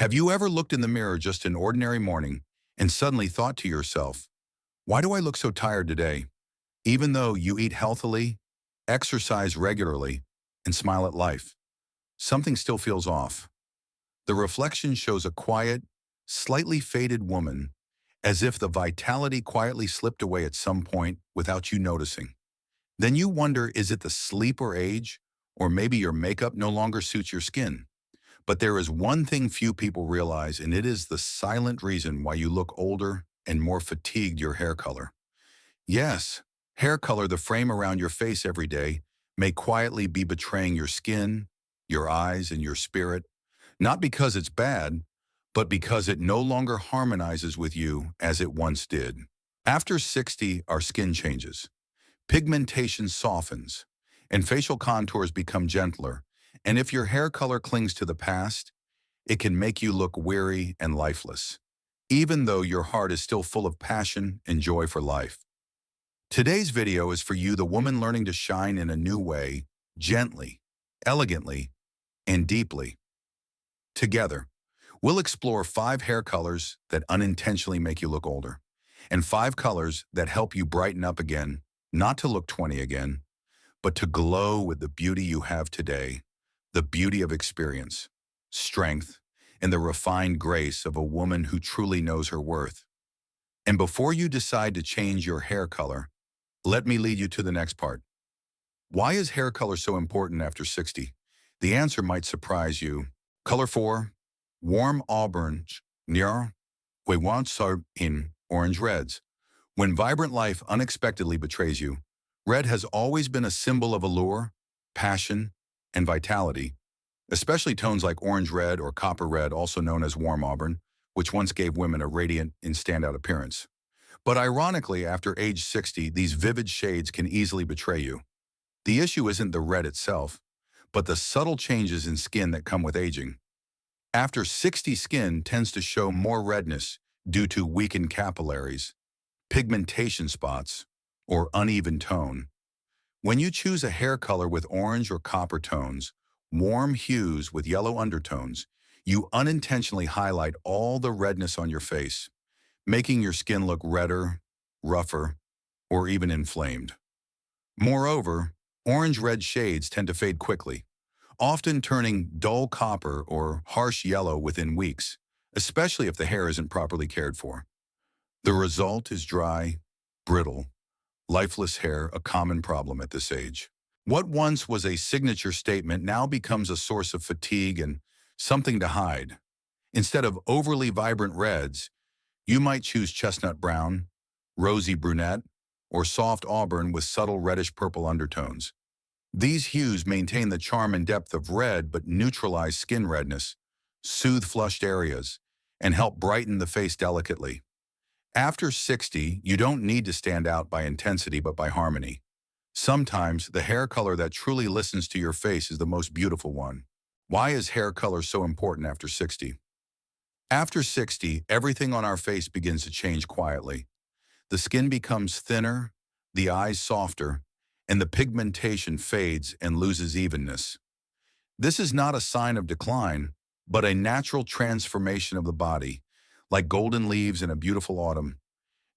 Have you ever looked in the mirror just an ordinary morning and suddenly thought to yourself, why do I look so tired today? Even though you eat healthily, exercise regularly, and smile at life, something still feels off. The reflection shows a quiet, slightly faded woman, as if the vitality quietly slipped away at some point without you noticing. Then you wonder, is it the sleep or age? Or maybe your makeup no longer suits your skin? But there is one thing few people realize, and it is the silent reason why you look older and more fatigued: your hair color. Yes, hair color, the frame around your face every day, may quietly be betraying your skin, your eyes, and your spirit, not because it's bad, but because it no longer harmonizes with you as it once did. After 60, our skin changes. Pigmentation softens, and facial contours become gentler. And if your hair color clings to the past, it can make you look weary and lifeless, even though your heart is still full of passion and joy for life. Today's video is for you, the woman learning to shine in a new way, gently, elegantly, and deeply. Together, we'll explore 5 hair colors that unintentionally make you look older, and 5 colors that help you brighten up again, not to look 20 again, but to glow with the beauty you have today, the beauty of experience, strength, and the refined grace of a woman who truly knows her worth. And before you decide to change your hair color, let me lead you to the next part. Why is hair color so important after 60? The answer might surprise you. Color 4, warm orange, near, we want so in orange reds. When vibrant life unexpectedly betrays you, red has always been a symbol of allure, passion, and vitality, especially tones like orange red or copper red, also known as warm auburn, which once gave women a radiant and standout appearance. But ironically, after age 60, these vivid shades can easily betray you. The issue isn't the red itself, but the subtle changes in skin that come with aging. After 60, skin tends to show more redness due to weakened capillaries, pigmentation spots, or uneven tone. When you choose a hair color with orange or copper tones, warm hues with yellow undertones, you unintentionally highlight all the redness on your face, making your skin look redder, rougher, or even inflamed. Moreover, orange-red shades tend to fade quickly, often turning dull copper or harsh yellow within weeks, especially if the hair isn't properly cared for. The result is dry, brittle, lifeless hair, a common problem at this age. What once was a signature statement now becomes a source of fatigue and something to hide. Instead of overly vibrant reds, you might choose chestnut brown, rosy brunette, or soft auburn with subtle reddish-purple undertones. These hues maintain the charm and depth of red but neutralize skin redness, soothe flushed areas, and help brighten the face delicately. After 60, you don't need to stand out by intensity but by harmony. Sometimes the hair color that truly listens to your face is the most beautiful one. Why is hair color so important after 60? After 60, everything on our face begins to change quietly. The skin becomes thinner, the eyes softer, and the pigmentation fades and loses evenness. This is not a sign of decline, but a natural transformation of the body, like golden leaves in a beautiful autumn.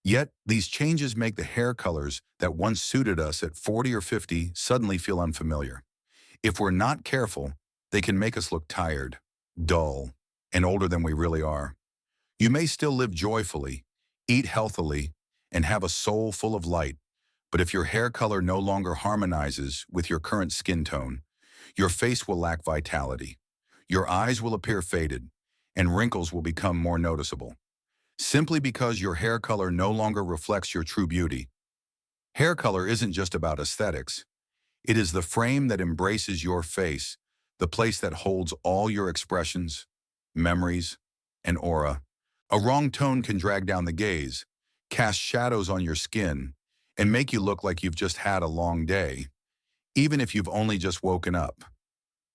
Yet, these changes make the hair colors that once suited us at 40 or 50 suddenly feel unfamiliar. If we're not careful, they can make us look tired, dull, and older than we really are. You may still live joyfully, eat healthily, and have a soul full of light, but if your hair color no longer harmonizes with your current skin tone, your face will lack vitality. Your eyes will appear faded, and wrinkles will become more noticeable, simply because your hair color no longer reflects your true beauty. Hair color isn't just about aesthetics. It is the frame that embraces your face, the place that holds all your expressions, memories, and aura. A wrong tone can drag down the gaze, cast shadows on your skin, and make you look like you've just had a long day, even if you've only just woken up.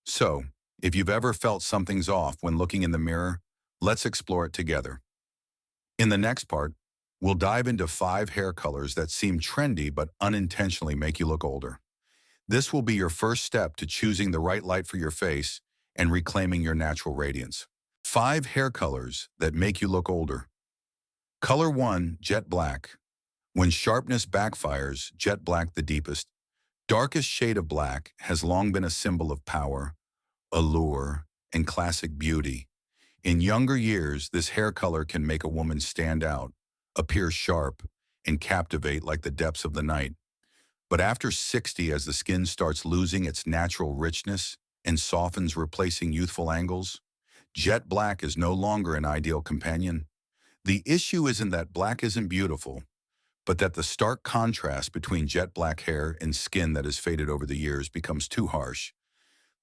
So, if you've ever felt something's off when looking in the mirror, let's explore it together. In the next part, we'll dive into 5 hair colors that seem trendy but unintentionally make you look older. This will be your first step to choosing the right light for your face and reclaiming your natural radiance. 5 hair colors that make you look older. Color 1, jet black. When sharpness backfires, jet black the deepest, darkest shade of black has long been a symbol of power, allure, and classic beauty. In younger years, this hair color can make a woman stand out, appear sharp, and captivate like the depths of the night. But after 60, as the skin starts losing its natural richness and softens, replacing youthful angles, jet black is no longer an ideal companion. The issue isn't that black isn't beautiful, but that the stark contrast between jet black hair and skin that has faded over the years becomes too harsh.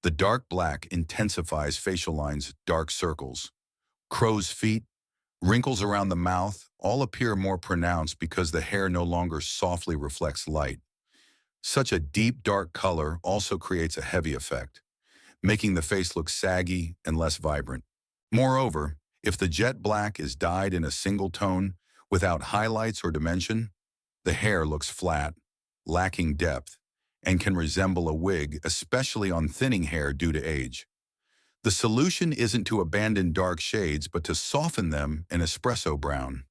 The dark black intensifies facial lines, dark circles, crow's feet, wrinkles around the mouth all appear more pronounced because the hair no longer softly reflects light. Such a deep dark color also creates a heavy effect, making the face look saggy and less vibrant. Moreover, if the jet black is dyed in a single tone without highlights or dimension, the hair looks flat, lacking depth, and can resemble a wig, especially on thinning hair due to age. The solution isn't to abandon dark shades, but to soften them in espresso brown.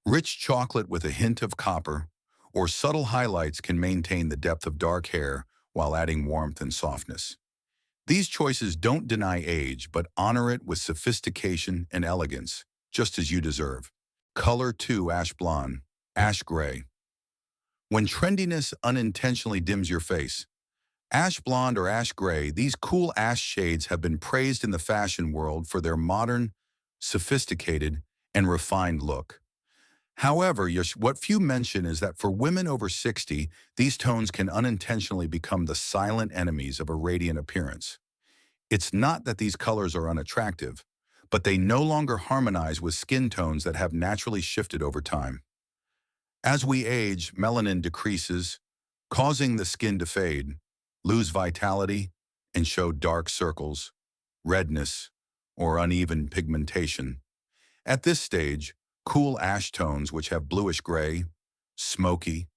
Rich chocolate with a hint of copper, or subtle highlights can maintain the depth of dark hair while adding warmth and softness. These choices don't deny age, but honor it with sophistication and elegance, just as you deserve. Color 2, ash blonde, ash gray. When trendiness unintentionally dims your face, ash blonde or ash gray, these cool ash shades have been praised in the fashion world for their modern, sophisticated, and refined look. However, what few mention is that for women over 60, these tones can unintentionally become the silent enemies of a radiant appearance. It's not that these colors are unattractive, but they no longer harmonize with skin tones that have naturally shifted over time. As we age, melanin decreases, causing the skin to fade, lose vitality, and show dark circles, redness, or uneven pigmentation. At this stage, cool ash tones, which have bluish gray, smoky,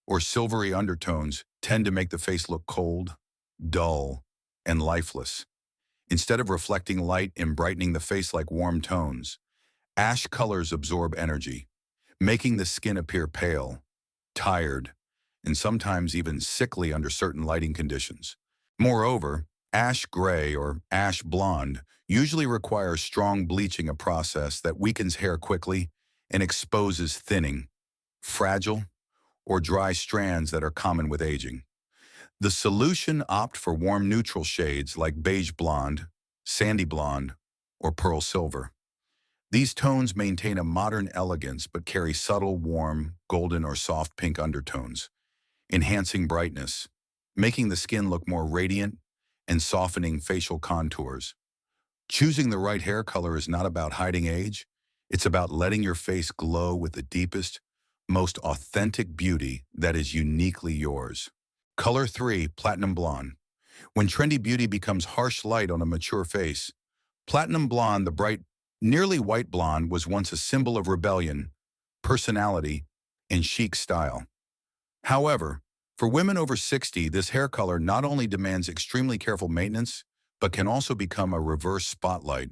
or silvery undertones, tend to make the face look cold, dull, and lifeless. Instead of reflecting light and brightening the face like warm tones, ash colors absorb energy, making the skin appear pale, tired, and sometimes even sickly under certain lighting conditions. Moreover, ash gray or ash blonde usually requires strong bleaching, a process that weakens hair quickly and exposes thinning, fragile, or dry strands that are common with aging. The solution: opt for warm neutral shades like beige blonde, sandy blonde, or pearl silver. These tones maintain a modern elegance but carry subtle, warm, golden or soft pink undertones, enhancing brightness, making the skin look more radiant, and softening facial contours. Choosing the right hair color is not about hiding age, it's about letting your face glow with the deepest, most authentic beauty that is uniquely yours. Color 3, platinum blonde. When trendy beauty becomes harsh light on a mature face, platinum blonde, the bright, nearly white blonde, was once a symbol of rebellion, personality, and chic style. However, for women over 60, this hair color not only demands extremely careful maintenance, but can also become a reverse spotlight,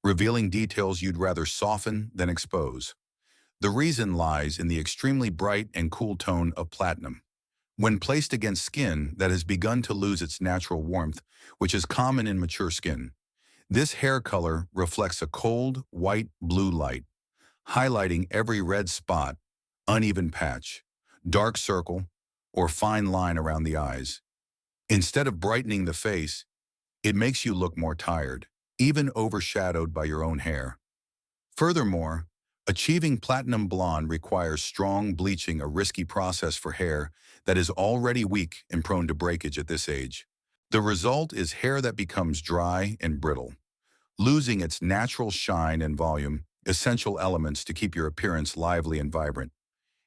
revealing details you'd rather soften than expose. The reason lies in the extremely bright and cool tone of platinum. When placed against skin that has begun to lose its natural warmth, which is common in mature skin, this hair color reflects a cold, white-blue light, highlighting every red spot, uneven patch, dark circle, or fine line around the eyes. Instead of brightening the face, it makes you look more tired, even overshadowed by your own hair. Furthermore, achieving platinum blonde requires strong bleaching, a risky process for hair that is already weak and prone to breakage at this age. The result is hair that becomes dry and brittle, losing its natural shine and volume, essential elements to keep your appearance lively and vibrant.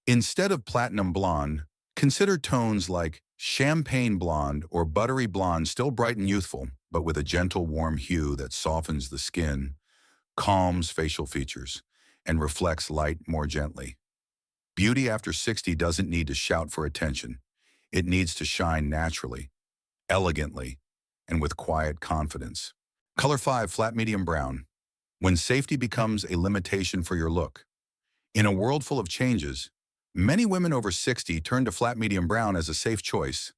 Instead of platinum blonde, consider tones like champagne blonde or buttery blonde, still bright and youthful, but with a gentle, warm hue that softens the skin, calms facial features, and reflects light more gently. Beauty after 60 doesn't need to shout for attention. It needs to shine naturally, elegantly, and with quiet confidence. Color 5, flat medium brown. when safety becomes a limitation for your look. In a world full of changes, many women over 60 turn to flat medium brown as a safe choice.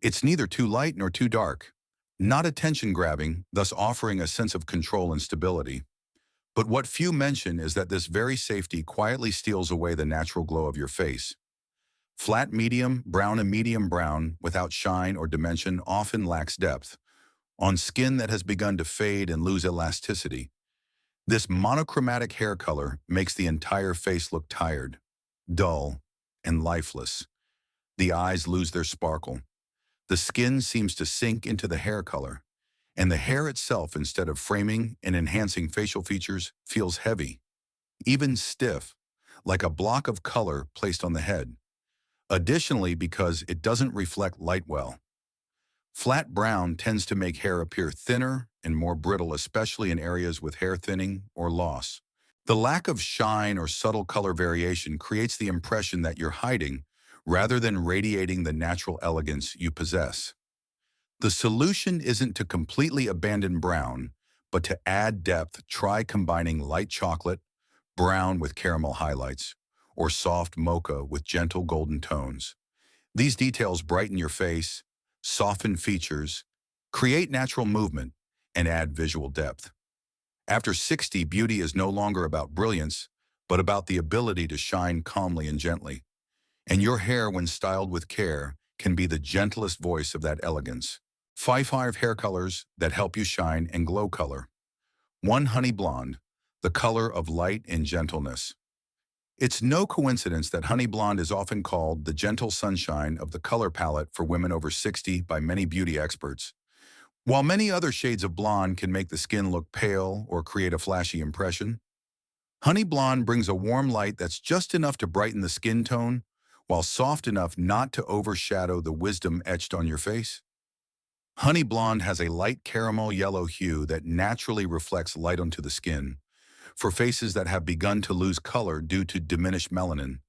It's neither too light nor too dark, not attention-grabbing, thus offering a sense of control and stability. But what few mention is that this very safety quietly steals away the natural glow of your face. Flat medium brown without shine or dimension often lacks depth, on skin that has begun to fade and lose elasticity. This monochromatic hair color makes the entire face look tired, dull, and lifeless. The eyes lose their sparkle. The skin seems to sink into the hair color, and the hair itself, instead of framing and enhancing facial features, feels heavy, even stiff, like a block of color placed on the head. Additionally, because it doesn't reflect light well, flat brown tends to make hair appear thinner and more brittle, especially in areas with hair thinning or loss. The lack of shine or subtle color variation creates the impression that you're hiding rather than radiating the natural elegance you possess. The solution isn't to completely abandon brown, but to add depth. Try combining light chocolate, brown with caramel highlights, or soft mocha with gentle golden tones. These details brighten your face, soften features, create natural movement, and add visual depth. After 60, beauty is no longer about brilliance, but about the ability to shine calmly and gently. And your hair, when styled with care, can be the gentlest voice of that elegance. Five hair colors that help you shine and glow. Color 1. Honey blonde, the color of light and gentleness. It's no coincidence that honey blonde is often called the gentle sunshine of the color palette for women over 60 by many beauty experts. While many other shades of blonde can make the skin look pale or create a flashy impression, honey blonde brings a warm light that's just enough to brighten the skin tone, while soft enough not to overshadow the wisdom etched on your face. Honey blonde has a light caramel yellow hue that naturally reflects light onto the skin. For faces that have begun to lose color due to diminished melanin,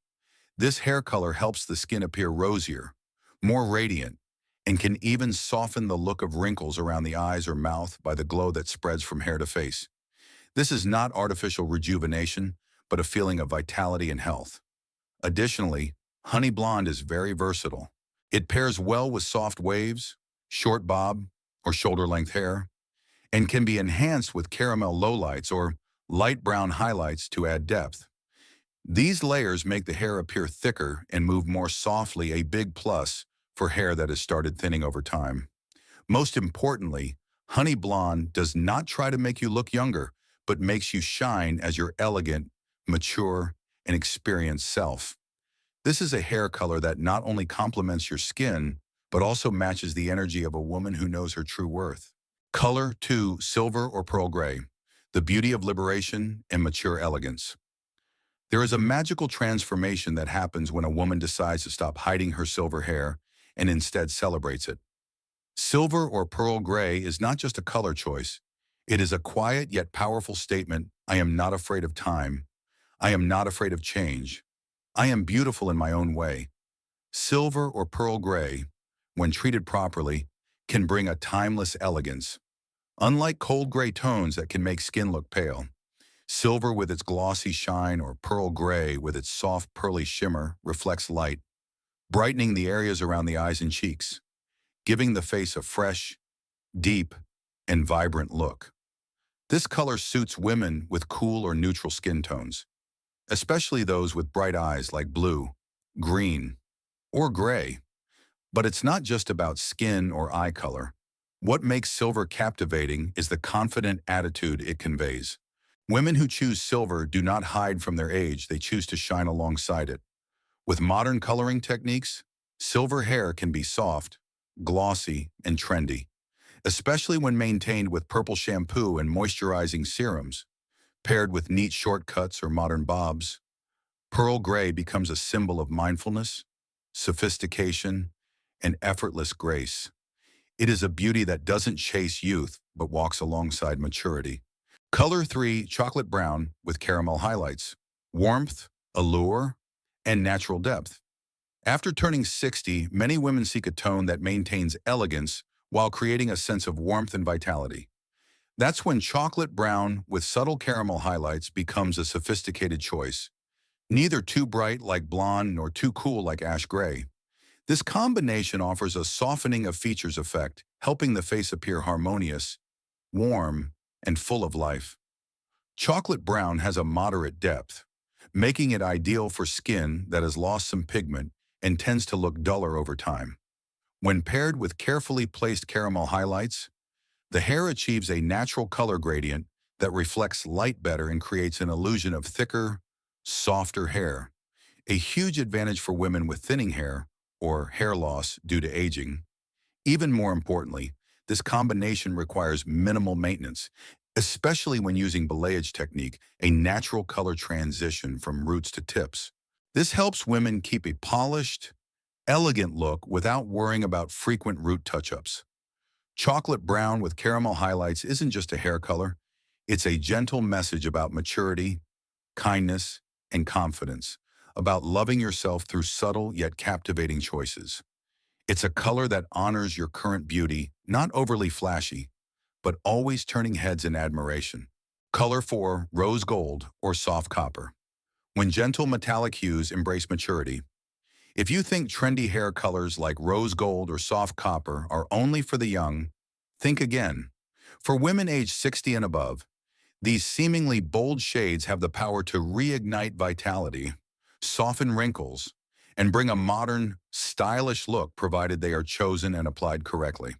this hair color helps the skin appear rosier, more radiant, and can even soften the look of wrinkles around the eyes or mouth by the glow that spreads from hair to face. This is not artificial rejuvenation, but a feeling of vitality and health. Additionally, honey blonde is very versatile. It pairs well with soft waves, short bob, or shoulder-length hair, and can be enhanced with caramel lowlights or light brown highlights to add depth. These layers make the hair appear thicker and move more softly, a big plus for hair that has started thinning over time. Most importantly, honey blonde does not try to make you look younger, but makes you shine as your elegant, mature, and experienced self. This is a hair color that not only complements your skin, but also matches the energy of a woman who knows her true worth. Color 2. Silver or pearl gray, the beauty of liberation and mature elegance. There is a magical transformation that happens when a woman decides to stop hiding her silver hair and instead celebrates it. Silver or pearl gray is not just a color choice. It is a quiet yet powerful statement. I am not afraid of time. I am not afraid of change. I am beautiful in my own way. Silver or pearl gray, when treated properly, can bring a timeless elegance. Unlike cold gray tones that can make skin look pale, silver with its glossy shine or pearl gray with its soft pearly shimmer reflects light, brightening the areas around the eyes and cheeks, giving the face a fresh, deep, and vibrant look. This color suits women with cool or neutral skin tones, especially those with bright eyes like blue, green, or gray. But it's not just about skin or eye color. What makes silver captivating is the confident attitude it conveys. Women who choose silver do not hide from their age, they choose to shine alongside it. With modern coloring techniques, silver hair can be soft, glossy, and trendy, especially when maintained with purple shampoo and moisturizing serums. Paired with neat shortcuts or modern bobs, pearl gray becomes a symbol of mindfulness, sophistication, and effortless grace. It is a beauty that doesn't chase youth, but walks alongside maturity. Color 3. Chocolate brown with caramel highlights. Warmth, allure, and natural depth. After turning 60, many women seek a tone that maintains elegance while creating a sense of warmth and vitality. That's when chocolate brown with subtle caramel highlights becomes a sophisticated choice. Neither too bright like blonde nor too cool like ash gray. This combination offers a softening of features effect, helping the face appear harmonious, warm, and full of life. Chocolate brown has a moderate depth, making it ideal for skin that has lost some pigment and tends to look duller over time. When paired with carefully placed caramel highlights, the hair achieves a natural color gradient that reflects light better and creates an illusion of thicker, softer hair. A huge advantage for women with thinning hair or hair loss due to aging. Even more importantly, this combination requires minimal maintenance, especially when using balayage technique, a natural color transition from roots to tips. This helps women keep a polished, elegant look without worrying about frequent root touch-ups. Chocolate brown with caramel highlights isn't just a hair color, it's a gentle message about maturity, kindness, and confidence, about loving yourself through subtle yet captivating choices. It's a color that honors your current beauty, not overly flashy, but always turning heads in admiration. Color 4, rose gold or soft copper. When gentle metallic hues embrace maturity. If you think trendy hair colors like rose gold or soft copper are only for the young, think again. For women aged 60 and above, these seemingly bold shades have the power to reignite vitality, soften wrinkles, and bring a modern, stylish look provided they are chosen and applied correctly.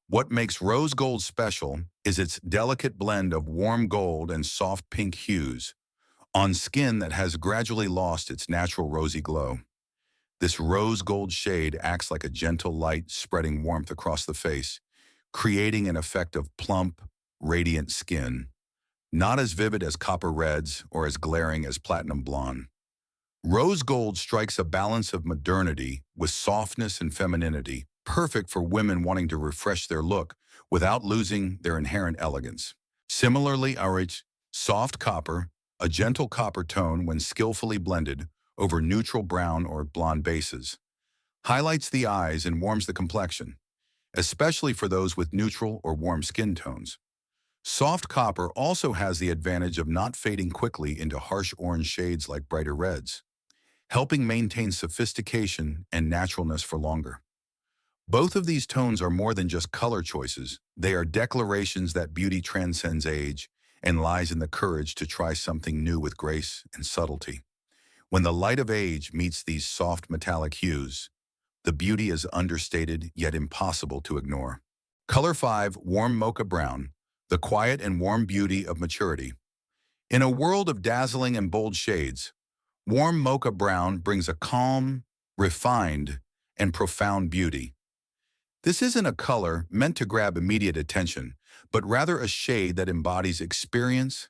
What makes rose gold special is its delicate blend of warm gold and soft pink hues on skin that has gradually lost its natural rosy glow. This rose gold shade acts like a gentle light spreading warmth across the face, creating an effect of plump, radiant skin, not as vivid as copper reds or as glaring as platinum blonde. Rose gold strikes a balance of modernity with softness and femininity, perfect for women wanting to refresh their look without losing their inherent elegance. Similarly, our soft copper, a gentle copper tone when skillfully blended over neutral brown or blonde bases, highlights the eyes and warms the complexion, especially for those with neutral or warm skin tones. Soft copper also has the advantage of not fading quickly into harsh orange shades like brighter reds, helping maintain sophistication and naturalness for longer. Both of these tones are more than just color choices. They are declarations that beauty transcends age and lies in the courage to try something new with grace and subtlety. When the light of age meets these soft metallic hues, the beauty is understated yet impossible to ignore. Color 5, warm mocha brown, the quiet and warm beauty of maturity. In a world of dazzling and bold shades, warm mocha brown brings a calm, refined, and profound beauty. This isn't a color meant to grab immediate attention, but rather a shade that embodies experience,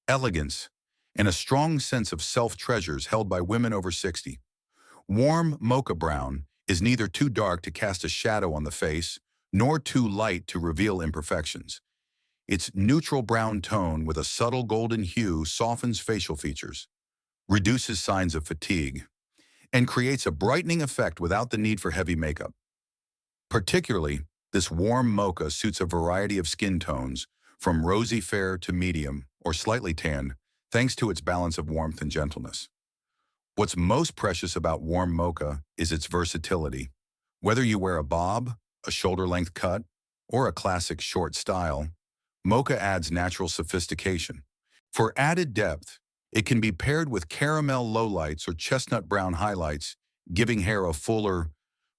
elegance, and a strong sense of self-treasures held by women over 60. Warm mocha brown is neither too dark to cast a shadow on the face, nor too light to reveal imperfections. Its neutral brown tone with a subtle golden hue softens facial features, reduces signs of fatigue, and creates a brightening effect without the need for heavy makeup. Particularly, this warm mocha suits a variety of skin tones, from rosy fair to medium or slightly tanned, thanks to its balance of warmth and gentleness. What's most precious about warm mocha is its versatility. Whether you wear a bob, a shoulder-length cut, or a classic short style, mocha adds natural sophistication. For added depth, it can be paired with caramel lowlights or chestnut brown highlights, giving hair a fuller,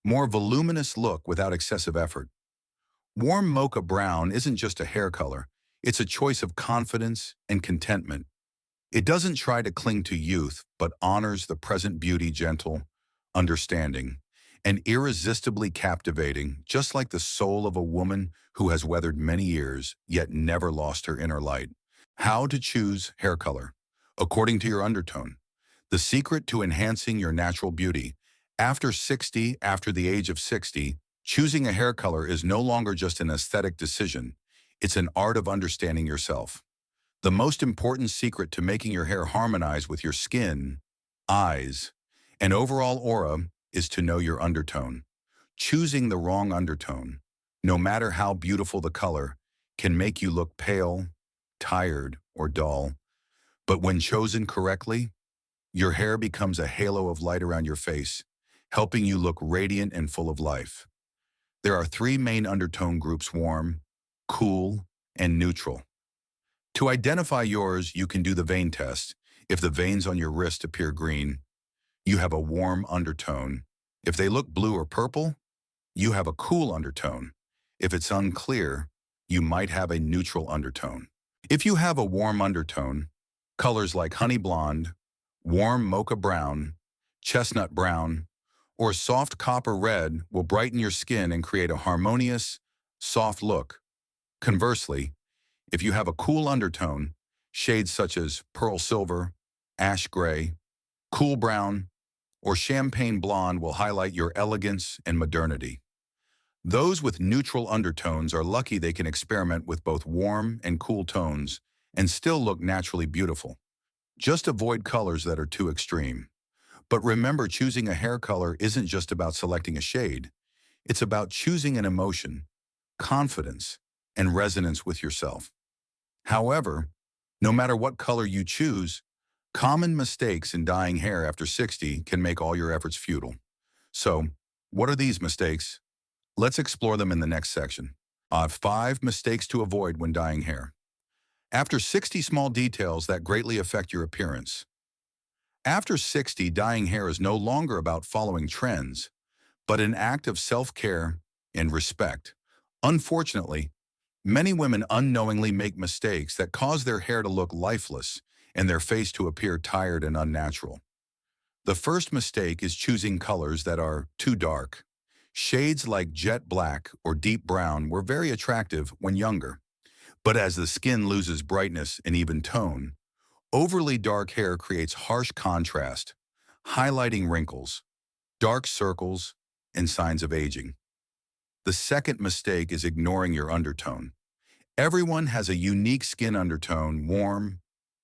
more voluminous look without excessive effort. Warm mocha brown isn't just a hair color, it's a choice of confidence and contentment. It doesn't try to cling to youth, but honors the present beauty gentle, understanding, and irresistibly captivating, just like the soul of a woman who has weathered many years, yet never lost her inner light. How to choose hair color. According to your undertone. The secret to enhancing your natural beauty. After the age of 60, choosing a hair color is no longer just an aesthetic decision. It's an art of understanding yourself. The most important secret to making your hair harmonize with your skin, eyes, and overall aura is to know your undertone. Choosing the wrong undertone, no matter how beautiful the color, can make you look pale, tired, or dull. But when chosen correctly, your hair becomes a halo of light around your face, helping you look radiant and full of life. There are three main undertone groups: warm, cool, and neutral. To identify yours, you can do the vein test. If the veins on your wrist appear green, you have a warm undertone. If they look blue or purple, you have a cool undertone. If it's unclear, you might have a neutral undertone. If you have a warm undertone, colors like honey blonde, warm mocha brown, chestnut brown, or soft copper red will brighten your skin and create a harmonious, soft look. Conversely, if you have a cool undertone, shades such as pearl silver, ash gray, cool brown, or champagne blonde will highlight your elegance and modernity. Those with neutral undertones are lucky they can experiment with both warm and cool tones and still look naturally beautiful. Just avoid colors that are too extreme. But remember, choosing a hair color isn't just about selecting a shade. It's about choosing an emotion, confidence, and resonance with yourself. However, no matter what color you choose, common mistakes in dyeing hair after 60 can make all your efforts futile. So, what are these mistakes? Let's explore them in the next section. 5 mistakes to avoid when dyeing hair. After 60, small details that greatly affect your appearance. After 60, dyeing hair is no longer about following trends, but an act of self-care and respect. Unfortunately, many women unknowingly make mistakes that cause their hair to look lifeless and their face to appear tired and unnatural. The first mistake is choosing colors that are too dark. Shades like jet black or deep brown were very attractive when younger, but as the skin loses brightness and even tone, overly dark hair creates harsh contrast, highlighting wrinkles, dark circles, and signs of aging. The second mistake is ignoring your undertone. Everyone has a unique skin undertone: warm,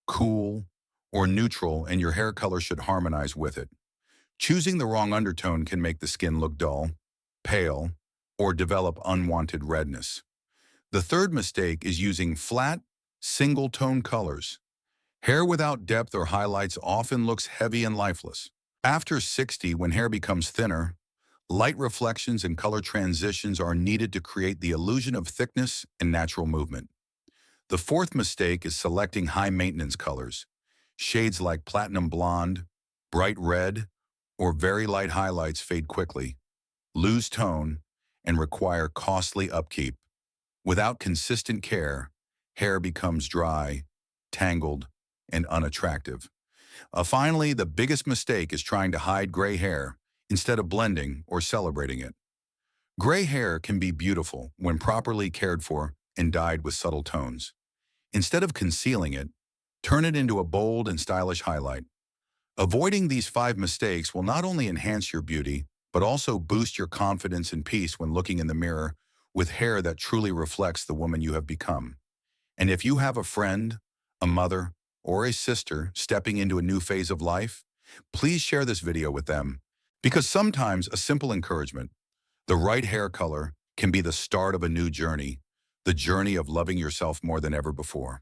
cool, or neutral, and your hair color should harmonize with it. Choosing the wrong undertone can make the skin look dull, pale, or develop unwanted redness. The third mistake is using flat, single-tone colors. Hair without depth or highlights often looks heavy and lifeless. After 60, when hair becomes thinner, light reflections and color transitions are needed to create the illusion of thickness and natural movement. The fourth mistake is selecting high-maintenance colors. Shades like platinum blonde, bright red, or very light highlights fade quickly, lose tone, and require costly upkeep. Without consistent care, hair becomes dry, tangled, and unattractive. Finally, the biggest mistake is trying to hide gray hair instead of blending or celebrating it. Gray hair can be beautiful when properly cared for and dyed with subtle tones. Instead of concealing it, turn it into a bold and stylish highlight. Avoiding these 5 mistakes will not only enhance your beauty, but also boost your confidence and peace when looking in the mirror with hair that truly reflects the woman you have become. And if you have a friend, a mother, or a sister stepping into a new phase of life, please share this video with them. Because sometimes a simple encouragement, the right hair color, can be the start of a new journey, the journey of loving yourself more than ever before.